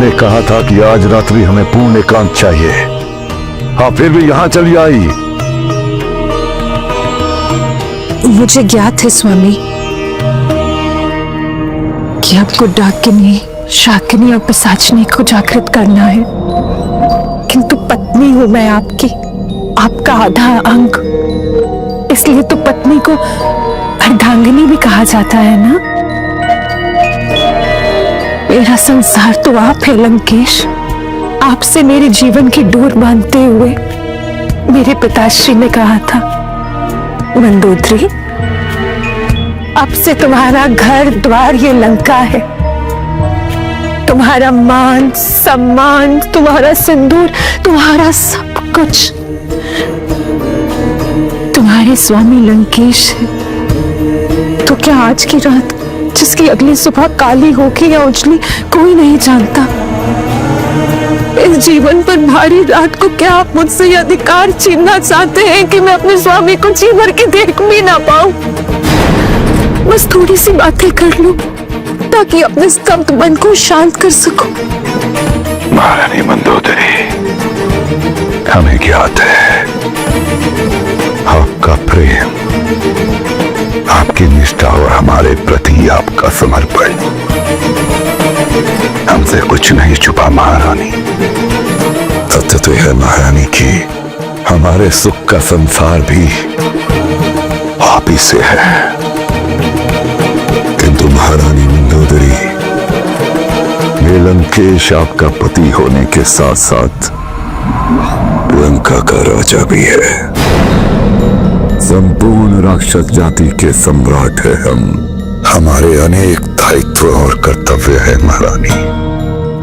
तुमने कहा था कि आज रात्रि हमें पूर्ण एकांत चाहिए। हाँ, फिर भी यहाँ चली आई। मुझे ज्ञात है स्वामी कि आपको डाकिनी, शाकिनी और पिशाचिनी को जागृत करना है, किंतु पत्नी हूं मैं आपकी, आपका आधा अंग। इसलिए तो पत्नी को अर्धांगिनी भी कहा जाता है ना। मेरा संसार तो आप है लंकेश। आपसे मेरे जीवन की डोर बांधते हुए मेरे पिताश्री ने कहा था, मंदोदरी, अब से तुम्हारा घर द्वार ये लंका है। तुम्हारा मान सम्मान, तुम्हारा सिंदूर, तुम्हारा सब कुछ तुम्हारे स्वामी लंकेश है। तो क्या आज की रात, जिसकी अगली सुबह काली होगी या उजली, कोई नहीं जानता। इस जीवन पर भारी रात को क्या आप मुझसे यह अधिकार छीनना चाहते हैं कि मैं अपने स्वामी को जी भर के देख भी ना पाऊं? बस थोड़ी सी बातें कर लूं ताकि अपने स्तब्ध मन को शांत कर सकूं। महारानी मंदोदरी, हमें ज्ञात है आपका प्रेम, आपकी निष्ठा और हमारे प्रति आपका समर्पण। हमसे कुछ नहीं छुपा महारानी। सत्य तो है महारानी की हमारे सुख का संसार भी आप ही से है। किंतु महारानी मंदोदरी, ये लंकेश आपका पति होने के साथ साथ लंका का राजा भी है। संपूर्ण राक्षस जाति के सम्राट है हम। हमारे अनेक दायित्व और कर्तव्य है महारानी,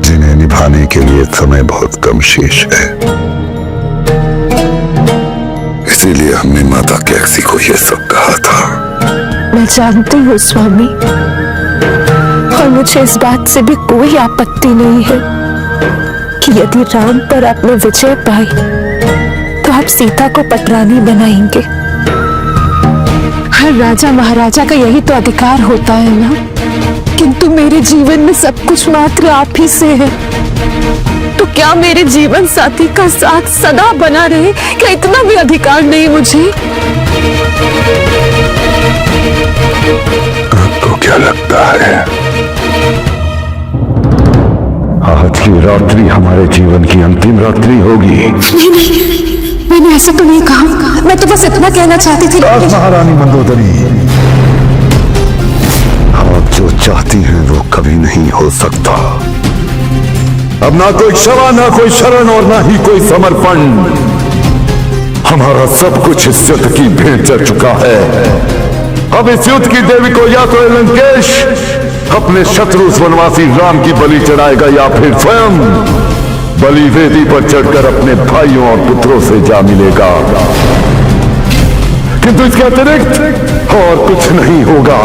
जिन्हें निभाने के लिए समय बहुत कम शेष है। इसीलिए हमने माता कैक्सी को यह सब कहा था। मैं जानती हूँ स्वामी, और मुझे इस बात से भी कोई आपत्ति नहीं है कि यदि राम पर आपने विजय पाई तो आप सीता को पटरानी बनाएंगे। हर राजा महाराजा का यही तो अधिकार होता है ना। किंतु मेरे जीवन में सब कुछ मात्र आप ही से है। तो क्या मेरे जीवन साथी का साथ सदा बना रहे? क्या इतना भी अधिकार नहीं मुझे? आपको क्या लगता है आज की रात्रि हमारे जीवन की अंतिम रात्रि होगी? नहीं, मैंने ऐसा तो नहीं कहा। मैं तो बस इतना कहना चाहती थी। महारानी मंदोदरी, आप जो चाहती हैं वो कभी नहीं हो सकता। अब ना कोई क्षमा, ना कोई शरण और ना ही कोई समर्पण। हमारा सब कुछ इस युद्ध की भेंट चढ़ चुका है। अब इस युद्ध की देवी को या तो लंकेश अपने शत्रु वनवासी राम की बलि चढ़ाएगा, या फिर स्वयं बलि वेदी पर चढ़कर अपने भाइयों और पुत्रों से जा मिलेगा। किंतु इसके अतिरिक्त और कुछ नहीं होगा।